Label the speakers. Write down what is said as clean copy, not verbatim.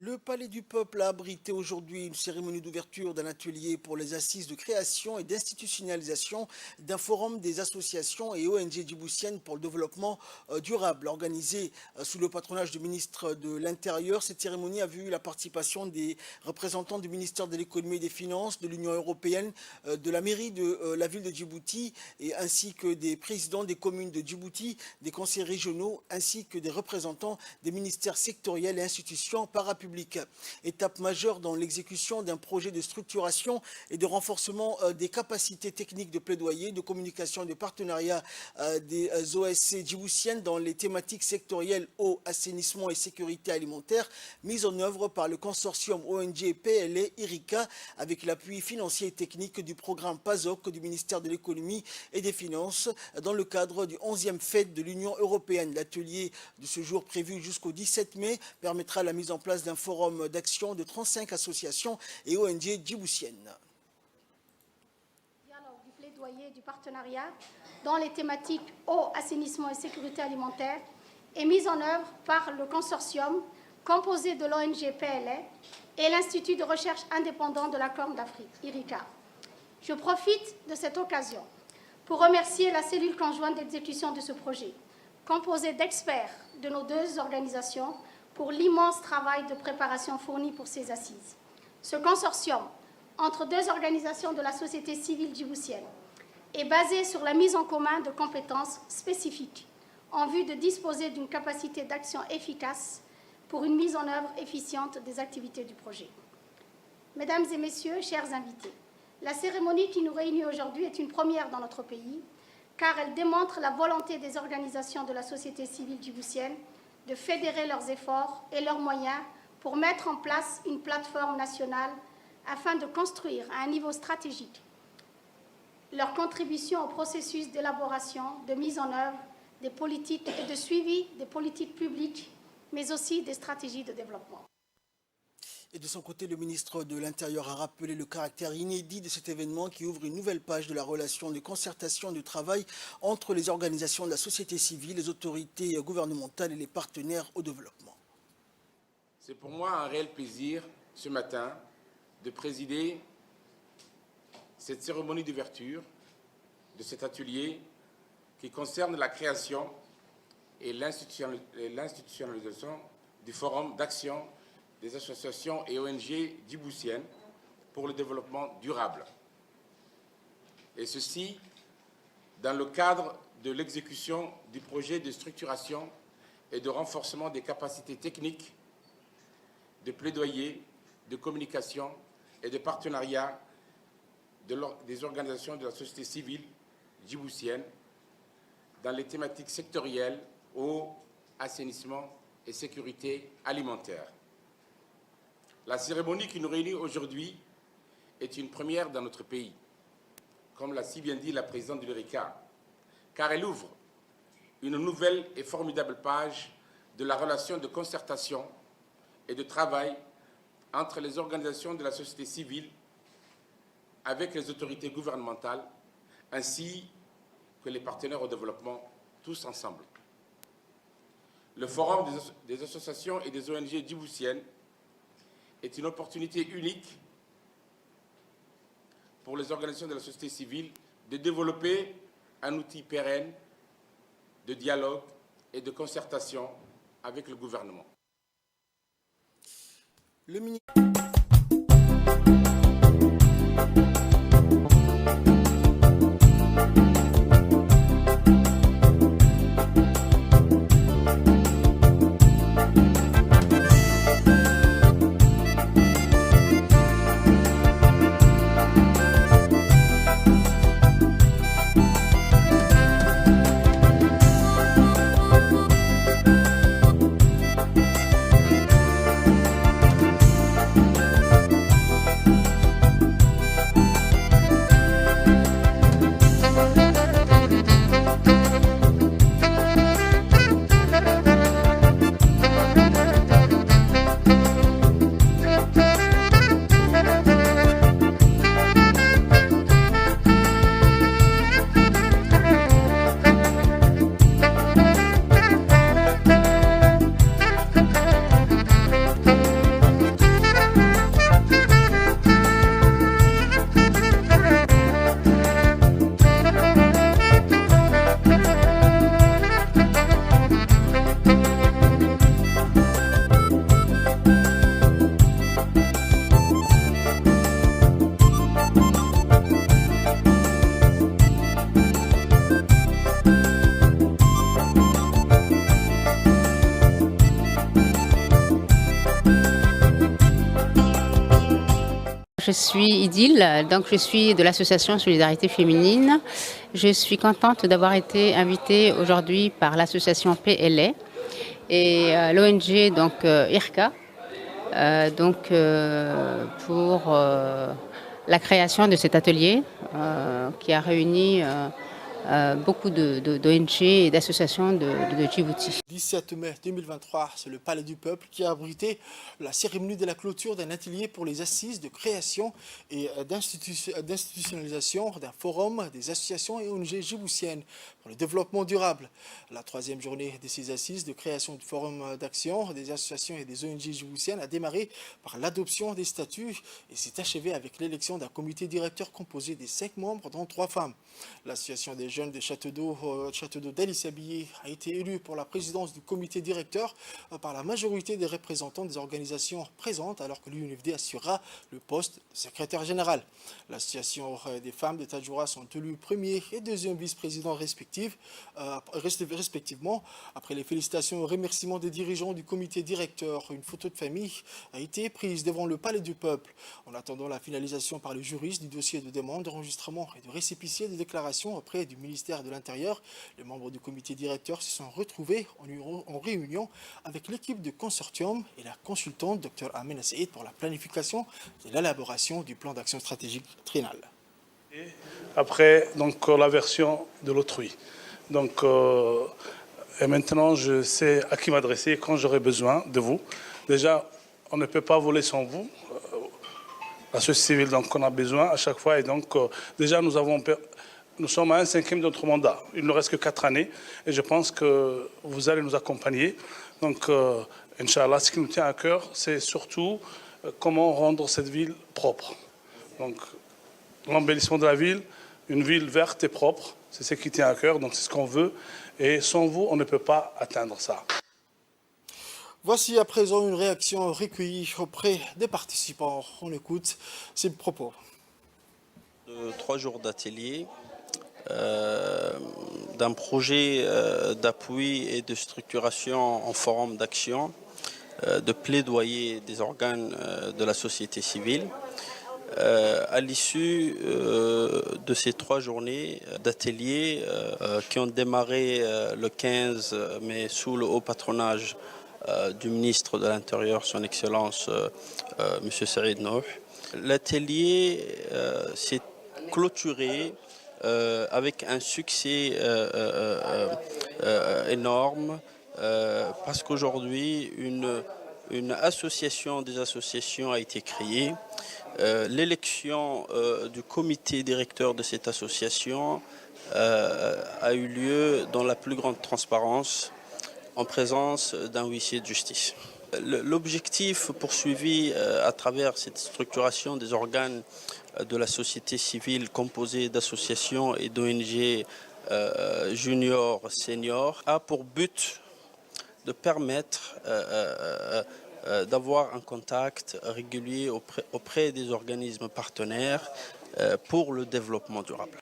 Speaker 1: Le Palais du Peuple a abrité aujourd'hui une cérémonie d'ouverture d'un atelier pour les assises de création et d'institutionnalisation d'un forum des associations et ONG djiboutiennes pour le développement durable. Organisée sous le patronage du ministre de l'Intérieur, cette cérémonie a vu la participation des représentants du ministère de l'Économie et des Finances, de l'Union européenne, de la mairie de la ville de Djibouti, ainsi que des présidents des communes de Djibouti, des conseils régionaux, ainsi que des représentants des ministères sectoriels et institutions parapubliques. Étape majeure dans l'exécution d'un projet de structuration et de renforcement des capacités techniques de plaidoyer, de communication et de partenariat des OSC djiboutiennes dans les thématiques sectorielles eau, assainissement et sécurité alimentaire, mise en œuvre par le consortium ONG PLA IRICA avec l'appui financier et technique du programme PASOK du ministère de l'Économie et des Finances dans le cadre du 11e fête de l'Union européenne. L'atelier de ce jour prévu jusqu'au 17 mai permettra la mise en place d'un forum d'action de 35 associations et ONG djiboutiennes.
Speaker 2: Dialogue du plaidoyer du partenariat dans les thématiques eau, assainissement et sécurité alimentaire est mise en œuvre par le consortium composé de l'ONG PLA et l'Institut de recherche indépendant de la Corne d'Afrique, IRICA. Je profite de cette occasion pour remercier la cellule conjointe d'exécution de ce projet, composée d'experts de nos deux organisations, pour l'immense travail de préparation fourni pour ces assises. Ce consortium, entre deux organisations de la société civile djiboutienne, est basé sur la mise en commun de compétences spécifiques en vue de disposer d'une capacité d'action efficace pour une mise en œuvre efficiente des activités du projet. Mesdames et messieurs, chers invités, la cérémonie qui nous réunit aujourd'hui est une première dans notre pays, car elle démontre la volonté des organisations de la société civile djiboutienne de fédérer leurs efforts et leurs moyens pour mettre en place une plateforme nationale afin de construire à un niveau stratégique leur contribution au processus d'élaboration, de mise en œuvre des politiques et de suivi des politiques publiques, mais aussi des stratégies de développement.
Speaker 1: Et de son côté, le ministre de l'Intérieur a rappelé le caractère inédit de cet événement qui ouvre une nouvelle page de la relation de concertation et de travail entre les organisations de la société civile, les autorités gouvernementales et les partenaires au développement.
Speaker 3: C'est pour moi un réel plaisir, ce matin, de présider cette cérémonie d'ouverture de cet atelier qui concerne la création et l'institutionnalisation du Forum d'action des associations et ONG djiboutiennes pour le développement durable. Et ceci dans le cadre de l'exécution du projet de structuration et de renforcement des capacités techniques, de plaidoyer, de communication et de partenariat des organisations de la société civile djiboutienne dans les thématiques sectorielles eau, assainissement et sécurité alimentaire. La cérémonie qui nous réunit aujourd'hui est une première dans notre pays, comme l'a si bien dit la présidente de l'IRICA, car elle ouvre une nouvelle et formidable page de la relation de concertation et de travail entre les organisations de la société civile avec les autorités gouvernementales, ainsi que les partenaires au développement, tous ensemble. Le Forum des associations et des ONG djiboutiennes est une opportunité unique pour les organisations de la société civile de développer un outil pérenne de dialogue et de concertation avec le gouvernement.
Speaker 1: Le ministre
Speaker 4: je suis Idil, donc je suis de l'association Solidarité Féminine. Je suis contente d'avoir été invitée aujourd'hui par l'association PLA et l'ONG IRCA pour la création de cet atelier qui a réuni beaucoup d'ONG et d'associations de Djibouti.
Speaker 1: 17 mai 2023, c'est le Palais du Peuple qui a abrité la cérémonie de la clôture d'un atelier pour les assises de création et d'institutionnalisation d'un forum des associations et ONG djiboutiennes pour le développement durable. La troisième journée de ces assises de création du forum d'action des associations et des ONG djiboutiennes a démarré par l'adoption des statuts et s'est achevée avec l'élection d'un comité directeur composé des 5 membres, dont 3 femmes. L'association des jeunes de Château d'eau d'Ali-Sablier a été élue pour la présidence du comité directeur par la majorité des représentants des organisations présentes, alors que l'UNFD assurera le poste de secrétaire général. L'association des femmes de Tadjoura sont élues premier et deuxième vice-président respectivement. Après les félicitations et remerciements des dirigeants du comité directeur, une photo de famille a été prise devant le Palais du Peuple. En attendant la finalisation par le juriste du dossier de demande d'enregistrement et de récépissé de déclaration auprès du ministère de l'Intérieur, les membres du comité directeur se sont retrouvés en réunion avec l'équipe de consortium et la consultante Dr Amena Saïd pour la planification et l'élaboration du plan d'action stratégique triennal.
Speaker 5: Après, la version de l'autrui. Et maintenant, je sais à qui m'adresser quand j'aurai besoin de vous. Déjà, on ne peut pas voler sans vous. La société civile, on a besoin à chaque fois. Et déjà, nous sommes à 1/5 de notre mandat. Il ne reste que 4 années. Et je pense que vous allez nous accompagner. Inch'Allah, ce qui nous tient à cœur, c'est surtout comment rendre cette ville propre. L'embellissement de la ville, une ville verte et propre, c'est ce qui tient à cœur, c'est ce qu'on veut. Et sans vous, on ne peut pas atteindre ça.
Speaker 1: Voici à présent une réaction recueillie auprès des participants. On écoute ces propos.
Speaker 6: 3 jours d'atelier, d'un projet d'appui et de structuration en forum d'action, de plaidoyer des organes de la société civile. À l'issue de ces 3 journées d'atelier qui ont démarré le 15 mai sous le haut patronage du ministre de l'Intérieur, son Excellence M. Saïd Nouh, l'atelier s'est clôturé avec un succès énorme parce qu'aujourd'hui une association des associations a été créée. L'élection du comité directeur de cette association a eu lieu dans la plus grande transparence en présence d'un huissier de justice. L'objectif poursuivi à travers cette structuration des organes de la société civile composée d'associations et d'ONG juniors, seniors, a pour but de permettre d'avoir un contact régulier auprès des organismes partenaires pour le développement durable.